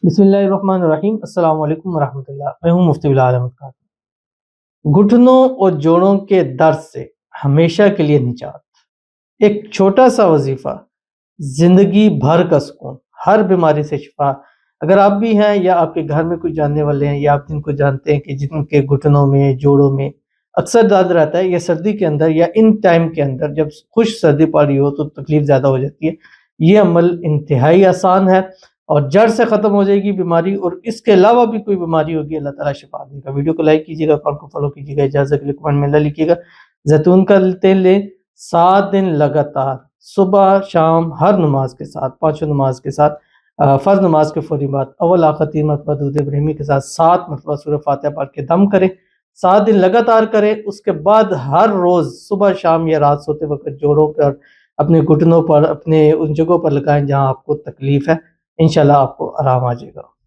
بسم اللہ الرحمن الرحیم۔ السلام علیکم ورحمۃ اللہ۔ میں ہوں مفتی بلال احمد خان۔ گھٹنوں اور جوڑوں کے درد سے ہمیشہ کے لیے نجات، ایک چھوٹا سا وظیفہ، زندگی بھر کا سکون، ہر بیماری سے شفا۔ اگر آپ بھی ہیں یا آپ کے گھر میں کوئی جاننے والے ہیں یا آپ جن کو جانتے ہیں کہ جن کے گھٹنوں میں جوڑوں میں اکثر درد رہتا ہے، یا سردی کے اندر یا ان ٹائم کے اندر جب خشک سردی پڑ رہی ہو تو تکلیف زیادہ ہو جاتی ہے، یہ عمل انتہائی آسان ہے اور جڑ سے ختم ہو جائے گی بیماری، اور اس کے علاوہ بھی کوئی بیماری ہوگی اللہ تعالیٰ شفا دے گا۔ ویڈیو کو لائک کیجیے گا، اکاؤنٹ کو فالو کیجیے گا، اجازت کے لیے کمنٹ میں اللہ لکھیے گا۔ زیتون کا تیل لیں 7 دن لگاتار، صبح شام ہر نماز کے ساتھ، 5 نماز کے ساتھ، فرض نماز کے فوری بعد اول آخر 3 مرتبہ درود ابراہیمی کے ساتھ 7 مرتبہ سورہ فاتحہ پڑھ کے دم کریں۔ 7 دن لگاتار کریں، اس کے بعد ہر روز صبح شام یا رات سوتے وقت جوڑوں پر، اپنے گھٹنوں پر، اپنے ان جگہوں پر لگائیں جہاں آپ کو تکلیف ہے، انشاءاللہ آپ کو آرام آ جائے گا۔